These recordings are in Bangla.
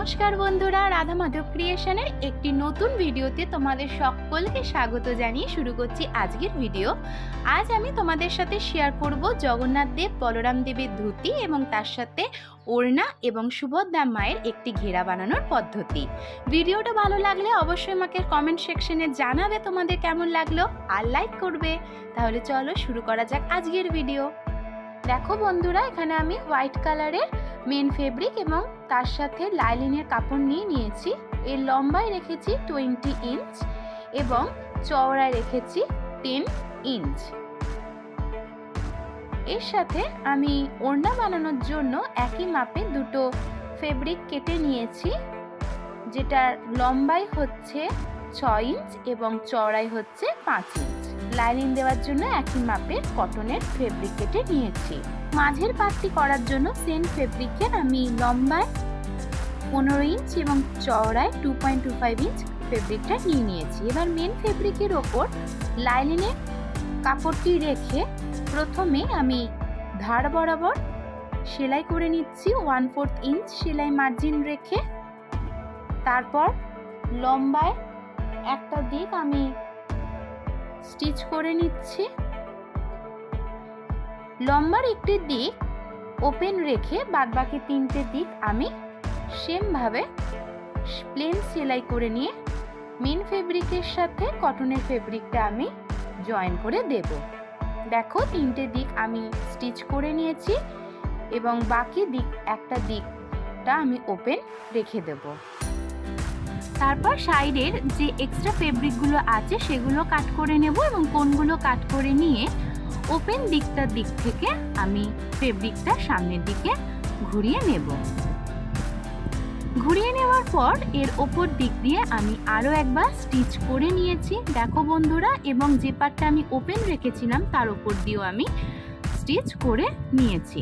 নমস্কার বন্ধুরা, রাধা মাধব ক্রিয়েশনের একটি নতুন ভিডিওতে তোমাদের সকলকে স্বাগত জানিয়ে শুরু করছি আজকের ভিডিও। আজ আমি তোমাদের সাথে শেয়ার করব জগন্নাথ দেব বলরাম দেবের ধুতি এবং তার সাথে ওড়না এবং সুভদ্রা মায়ের একটি ঘেরা বানানোর পদ্ধতি। ভিডিওটা ভালো লাগলে অবশ্যই আমাকে কমেন্ট সেকশনে জানাবে তোমাদের কেমন লাগলো আর লাইক করবে। তাহলে চলো শুরু করা যাক আজকের ভিডিও। দেখো বন্ধুরা, এখানে আমি হোয়াইট কালারের মেন ফেব্রিক এবং তার সাথে লাইলিনের কাপড় নিয়েছি। এর লম্বায় রেখেছি 20 ইঞ্চ এবং চওড়ায় রেখেছি 10 ইঞ্চ। এর সাথে আমি ওড়না বানানোর জন্য একই মাপে দুটো ফেব্রিক কেটে নিয়েছি, যেটার লম্বাই হচ্ছে 6 ইঞ্চ এবং চওড়াই হচ্ছে 5 ইঞ্চ। লাইনিং দেওয়ার জন্য একই মাপের কটনের ফেব্রিক কেটে নিয়েছি। মাঝের পাটটি করার জন্য সেম ফেব্রিকের আমি লম্বায় 15 ইঞ্চ এবং চওড়ায় 2.25 ইঞ্চ ফেব্রিকটা নিয়েছি। এবার মেন ফেব্রিকের ওপর লাইনিংয়ের কাপড়টি রেখে প্রথমে আমি ধার বরাবর সেলাই করে নিচ্ছি 1/4 ইঞ্চ সেলাই মার্জিন রেখে। তারপর লম্বায় একটা দিক আমি স্টিচ করে নিচ্ছি। লম্বার একটি দিক ওপেন রেখে বাদবাকি তিনটে দিক আমি সেম ভাবে প্লেন সেলাই করে নিয়ে মেন ফেব্রিকের সাথে কটনের ফেব্রিকটা আমি জয়েন করে দেব। দেখো, তিনটে দিক আমি স্টিচ করে নিয়েছি এবং বাকি একটা দিকটা আমি ওপেন রেখে দেব। তারপর সাইডের যে এক্সট্রা ফেব্রিকগুলো আছে সেগুলো কাট করে নেব এবং কোনগুলো কাট করে নিয়ে ওপেন দিক থেকে আমি ফেব্রিকটা সামনের দিকে ঘুরিয়ে নেব। ঘুরিয়ে নেওয়ার পর এর ওপর দিক দিয়ে আমি আরও একবার স্টিচ করে নিয়েছি। দেখো বন্ধুরা, এবং যে পার্টটা আমি ওপেন রেখেছিলাম তার ওপর দিয়েও আমি স্টিচ করে নিয়েছি।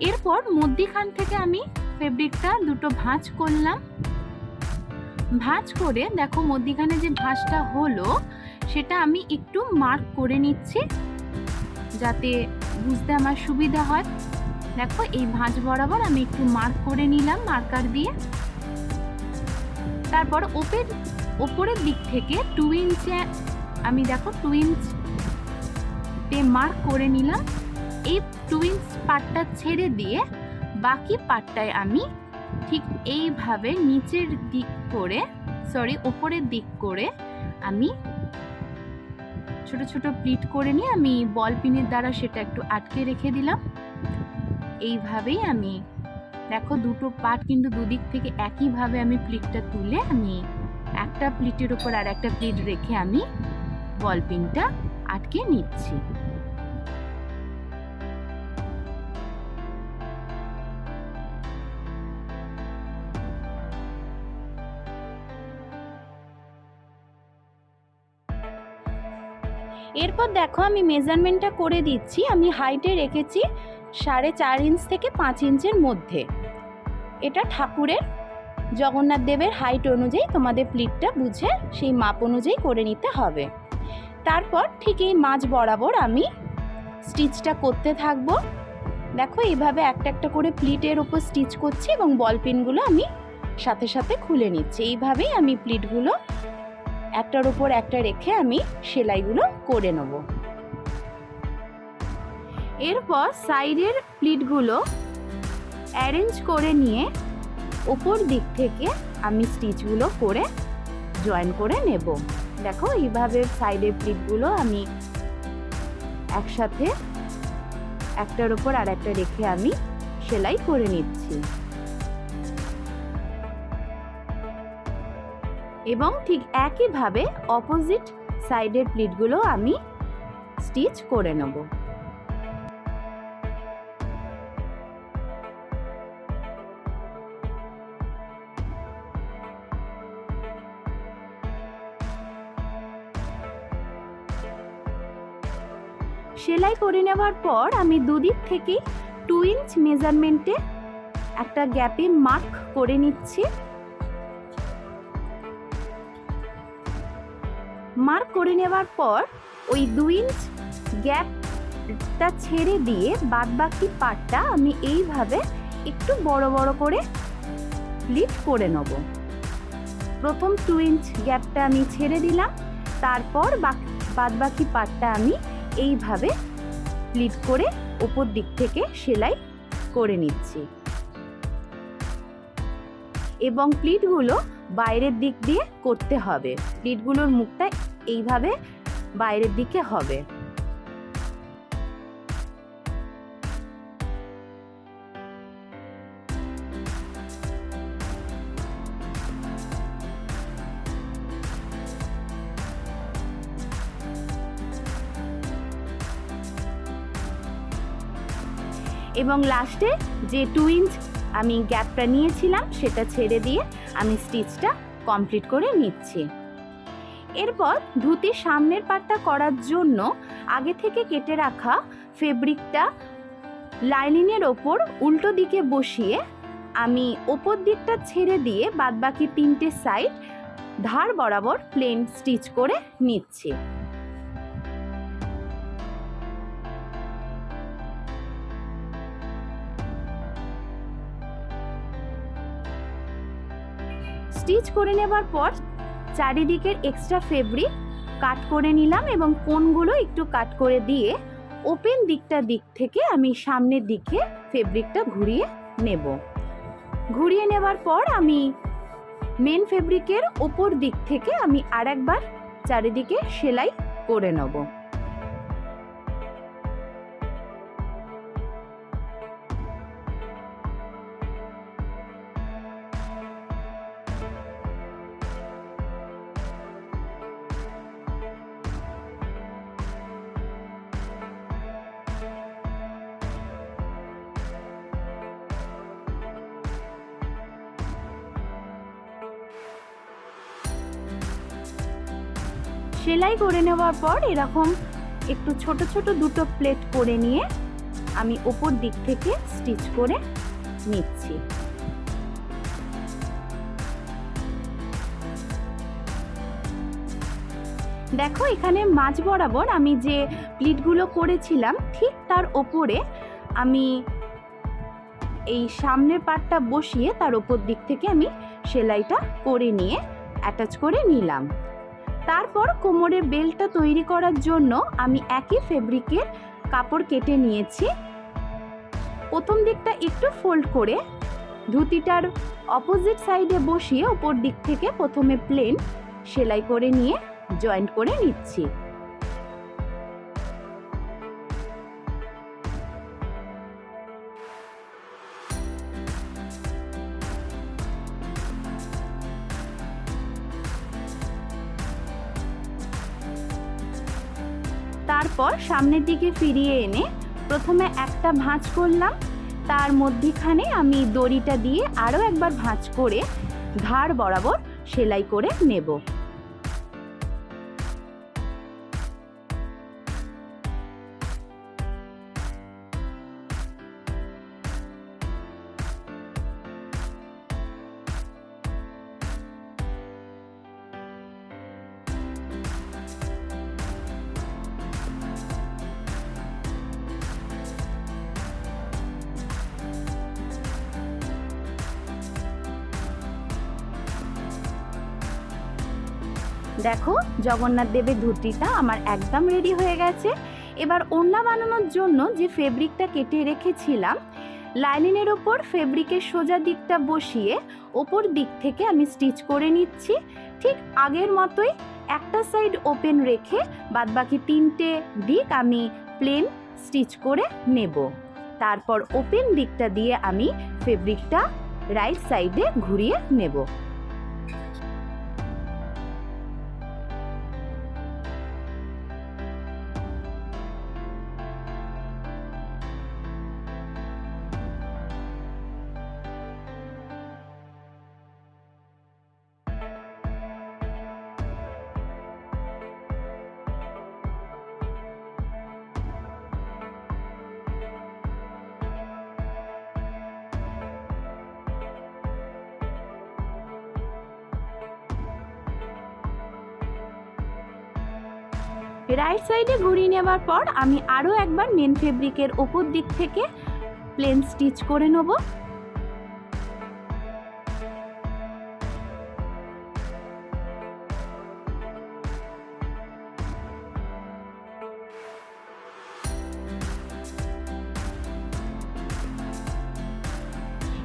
এরপর মধ্যিখান থেকে আমি ফেব্রিকটা দুটো ভাঁজ করলাম। ভাঁজ করে দেখো মধ্যিখানে যে ভাঁজটা হলো সেটা আমি একটু মার্ক করে নিচ্ছি যাতে বুঝতে আমার সুবিধা হয়। দেখো, এই ভাঁজ বরাবর আমি একটু মার্ক করে নিলাম মার্কার দিয়ে। তারপর ওপরের দিক থেকে 2 ইঞ্চে আমি 2 ইঞ্চে মার্ক করে নিলাম। এই 2 ইঞ্চ পার্টটা ছেড়ে দিয়ে বাকি পার্টটায় আমি ঠিক এইভাবে ওপরের দিক করে আমি ছোট ছোট প্লিট করে নিয়ে আমি বল পিনের দ্বারা সেটা একটু আটকে রেখে দিলাম। এইভাবেই আমি দেখো দুটো পার্ট কিন্তু দুদিক থেকে একইভাবে আমি প্লিটটা তুলে আমি একটা প্লিটের উপর আর একটা প্লিট রেখে আমি বল পিনটা আটকে নিচ্ছি। এরপর দেখো আমি মেজারমেন্টটা করে দিচ্ছি। আমি হাইটে রেখেছি 4.5 ইঞ্চ থেকে 5 ইঞ্চের মধ্যে। এটা ঠাকুরের জগন্নাথ দেবের হাইট অনুযায়ী তোমাদের প্লিটটা বুঝে সেই মাপ অনুযায়ী করে নিতে হবে। তারপর ঠিক এই মাঝ বরাবর আমি স্টিচটা করতে থাকবো। দেখো, এইভাবে একটা একটা করে প্লিটের উপর স্টিচ করছি এবং বল পিনগুলো আমি সাথে সাথে খুলে নিচ্ছি। এইভাবেই আমি প্লিটগুলো একটার উপর একটা রেখে আমি সেলাইগুলো করে নেব। এরপর সাইডের প্লিটগুলো অ্যারেঞ্জ করে নিয়ে ওপর দিক থেকে আমি স্টিচগুলো করে জয়েন করে নেব। দেখো, এইভাবে সাইডের প্লিটগুলো আমি একসাথে একটার উপর আর একটা রেখে আমি সেলাই করে নিচ্ছি এবং ঠিক একইভাবে অপোজিট সাইডের প্লিটগুলো আমি স্টিচ করে নেব। সেলাই করে নেওয়ার পর আমি দুদিক থেকে 2 ইঞ্চ মেজারমেন্টে একটা গ্যাপে মার্ক করে নিচ্ছি। মার্ক করে নেওয়ার পর ওই 2 ইঞ্চ গ্যাপটা ছেড়ে দিয়ে বাদবাকি পার্টটা আমি এইভাবে একটু বড় বড় করে প্লিট করে নেব। প্রথম 2 ইঞ্চ গ্যাপটা আমি ছেড়ে দিলাম, তারপর বাদবাকি পাটটা আমি এইভাবে প্লিট করে উপর দিক থেকে সেলাই করে নিচ্ছি এবং প্লিটগুলো বাইরের দিক দিয়ে করতে হবে। প্লিটগুলোর মুখটা এইভাবে বাইরের দিকে হবে। এবং লাস্টে যে 2 ইঞ্চ আমি গ্যাপটা নিয়েছিলাম সেটা ছেড়ে দিয়ে আমি স্টিচটা কমপ্লিট করে নিচ্ছি। এরপর ধুতির সামনের পাটটা করার জন্য আগে থেকে কেটে রাখা ফেব্রিকটা লাইনিংয়ের ওপর উল্টো দিকে বসিয়ে আমি ওপর দিকটা ছেড়ে দিয়ে বাদবাকি 3টে সাইড ধার বরাবর প্লেন স্টিচ করে নিচ্ছি। স্টিচ করে নেবার পর চারিদিকের এক্সট্রা ফেব্রিক কাট করে নিলাম এবং কোণগুলো একটু কাট করে দিয়ে ওপেন দিক থেকে আমি সামনের দিকে ফেব্রিকটা ঘুরিয়ে নেব। ঘুরিয়ে নেবার পর আমি মেন ফেব্রিকের ওপর দিক থেকে আমি আরেকবার চারিদিকে সেলাই করে নেব। সেলাই করে নেওয়ার পর এরকম একটু ছোট ছোট দুটো প্লেট করে নিয়ে আমি ওপর দিক থেকে স্টিচ করে নিচ্ছি। দেখো এখানে মাঝ বরাবর আমি যে প্লিটগুলো করেছিলাম ঠিক তার ওপরে আমি এই সামনের পাটটা বসিয়ে তার ওপর দিক থেকে আমি সেলাইটা করে নিয়ে অ্যাটাচ করে নিলাম। তারপর কোমরের বেল্টটা তৈরি করার জন্য আমি একই ফেব্রিকের কাপড় কেটে নিয়েছি। প্রথম দিকটা একটু ফোল্ড করে ধুতিটার অপোজিট সাইডে বসিয়ে ওপর দিক থেকে প্রথমে প্লেন সেলাই করে নিয়ে জয়েন্ট করে নিচ্ছি। তারপর সামনের দিকে ফিরিয়ে এনে প্রথমে একটা ভাঁজ করলাম, তার মধ্যখানে আমি দড়িটা দিয়ে আরও একবার ভাঁজ করে ধার বরাবর সেলাই করে নেব। দেখো জগন্নাথ দেবের ধুতিটা আমার একদম রেডি হয়ে গেছে। এবার ওড়না বানানোর জন্য যে ফেব্রিকটা কেটে রেখেছিলাম লাইনিংয়ের ওপর ফেব্রিকের সোজা দিকটা বসিয়ে ওপর দিক থেকে আমি স্টিচ করে নিচ্ছি। ঠিক আগের মতোই একটা সাইড ওপেন রেখে বাদবাকি 3টে দিক আমি প্লেন স্টিচ করে নেব। তারপর ওপেন দিকটা দিয়ে আমি ফেব্রিকটা রাইট সাইডে ঘুরিয়ে নেব। রাইট সাইডে ঘুরিয়ে নেওয়ার পর আমি আরও একবার মেন ফেব্রিকের ওপর দিক থেকে প্লেন স্টিচ করে নেব।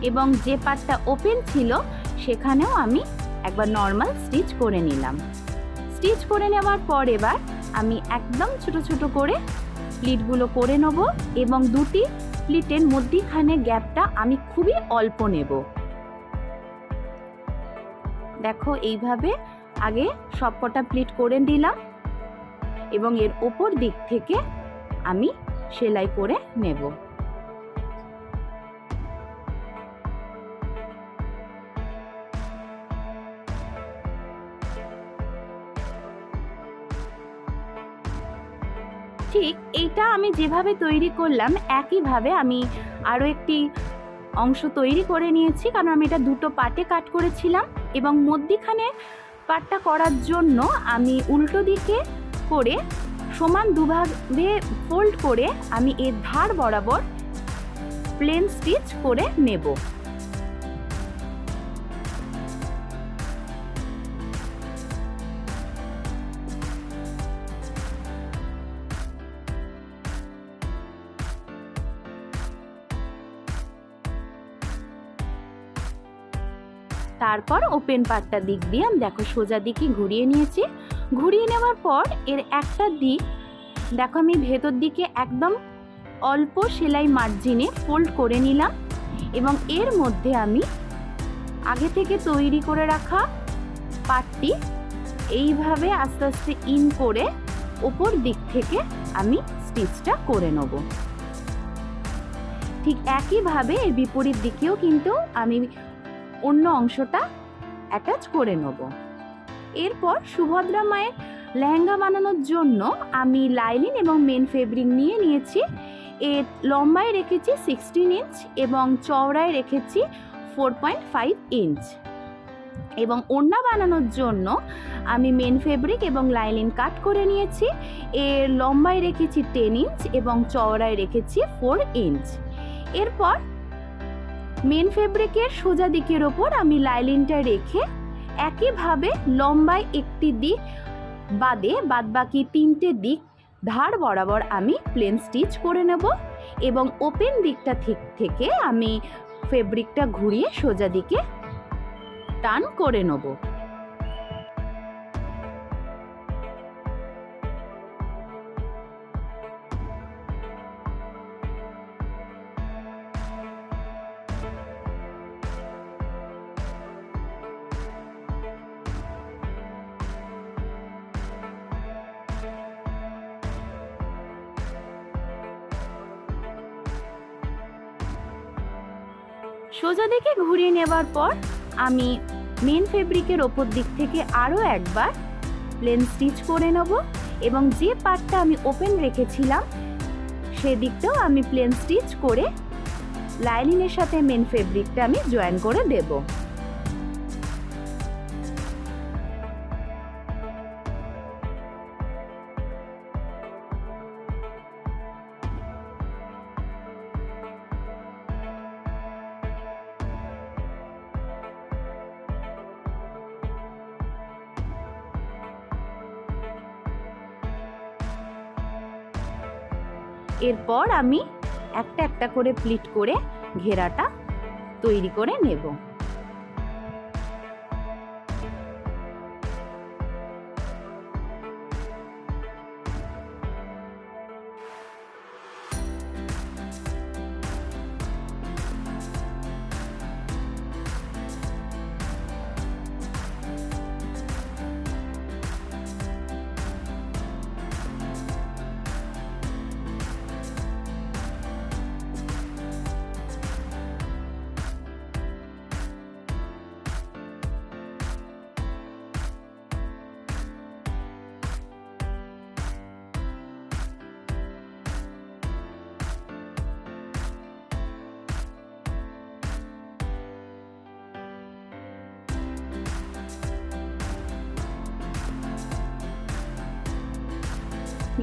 এবং যে পার্টটা ওপেন ছিল সেখানেও আমি একবার নর্মাল স্টিচ করে নিলাম। স্টিচ করে নেওয়ার পর এবার আমি একদম ছোট ছোট করে প্লিটগুলো করে নেব এবং দুটি প্লিটের মধ্যখানে গ্যাপটা আমি খুবই অল্প নেব। দেখো এইভাবে আগে সবকটা প্লিট করে দিলাম এবং এর ওপর দিক থেকে আমি সেলাই করে নেব। ঠিক এইটা আমি যেভাবে তৈরি করলাম একইভাবে আমি আরও একটি অংশ তৈরি করে নিয়েছি, কারণ আমি এটা দুটো পার্টে কাট করেছিলাম এবং মধ্যখানে পার্টটা করার জন্য আমি উল্টো দিকে করে সমান দুভাগে ফোল্ড করে আমি এর ধার বরাবর প্লেন স্টিচ করে নেব। তারপর ওপেন পার্টটা দিক দিয়ে আমি দেখো সোজা দিকে ঘুরিয়ে নিয়েছি। ঘুরিয়ে নেওয়ার পর এর একটা দিক দেখো আমি ভেতর দিকে একদম অল্প সেলাই মার্জিনে ফোল্ড করে নিলাম এবং এর মধ্যে আমি আগে থেকে তৈরি করে রাখা পার্টটি এইভাবে আস্তে আস্তে ইন করে ওপর দিক থেকে আমি স্টিচটা করে নেব। ঠিক একইভাবে এর বিপরীত দিকেও কিন্তু আমি অন্য অংশটা অ্যাটাচ করে নেব। এরপর সুভদ্রা মায়ের লেহেঙ্গা বানানোর জন্য আমি লাইনিং এবং মেন ফেব্রিক নিয়ে নিয়েছি। এর লম্বায় রেখেছি 16 ইঞ্চ এবং চওড়ায় রেখেছি 4.5 ইঞ্চ এবং ওড়না বানানোর জন্য আমি মেন ফেব্রিক এবং লাইনিং কাট করে নিয়েছি। এর লম্বায় রেখেছি 10 ইঞ্চ এবং চওড়ায় রেখেছি 4 ইঞ্চ। এরপর মেন ফেব্রিকের সোজা দিকের ওপর আমি লাইনিংটা রেখে একইভাবে লম্বায় একটি দিক বাদে বাদবাকি তিনটে দিক ধার বরাবর আমি প্লেন স্টিচ করে নেব এবং ওপেন দিকটা থেকে আমি ফেব্রিকটা ঘুরিয়ে সোজা দিকে টার্ন করে নেব। সোজা দিকে ঘুরিয়ে নেবার পর আমি মেন ফেব্রিকের ওপর দিক থেকে আরও একবার প্লেন স্টিচ করে নেব এবং যে পার্টটা আমি ওপেন রেখেছিলাম সেদিকটাও আমি প্লেন স্টিচ করে লাইনিংয়ের সাথে মেন ফেব্রিকটা আমি জয়েন করে দেব। এরপর আমি একটা একটা করে প্লিট করে ঘেরাটা তৈরি করে নেব।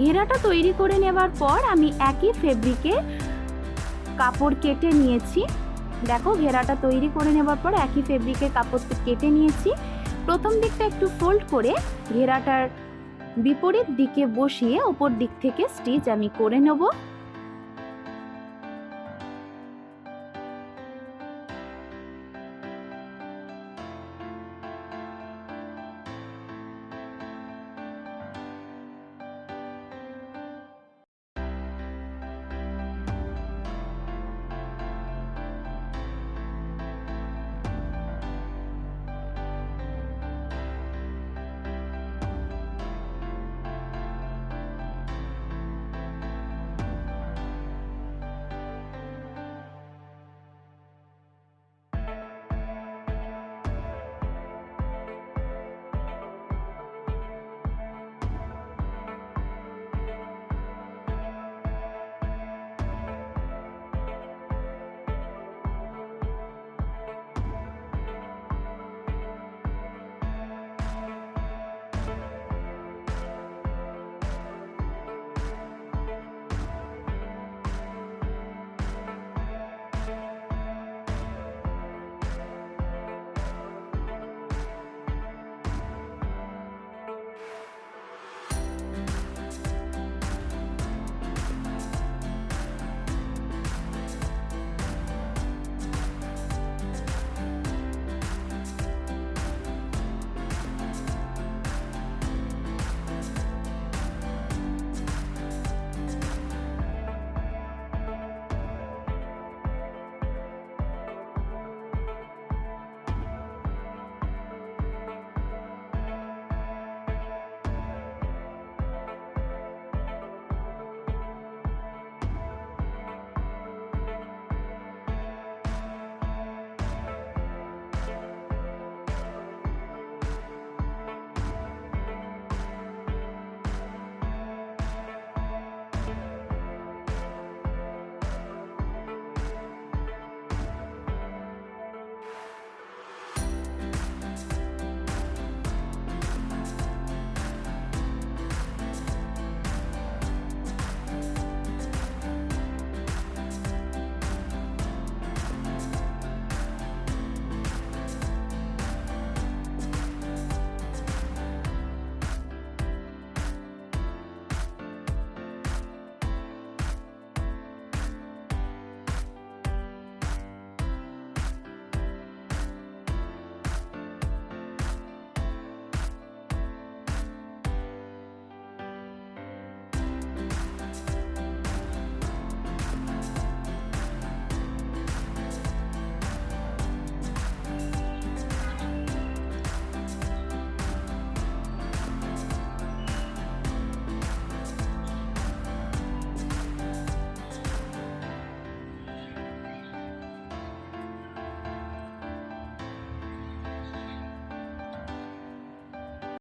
ঘেরাটা তৈরি করে নেবার পর আমি একই ফেব্রিকে কাপড় কেটে নিয়েছি। দেখো ঘেরাটা তৈরি করে নেবার পর একই ফেব্রিকে কাপড় কেটে নিয়েছি। প্রথম দিকটা একটু ফোল্ড করে ঘেরাটার বিপরীত দিকে বসিয়ে ওপর দিক থেকে স্টিচ আমি করে নেব।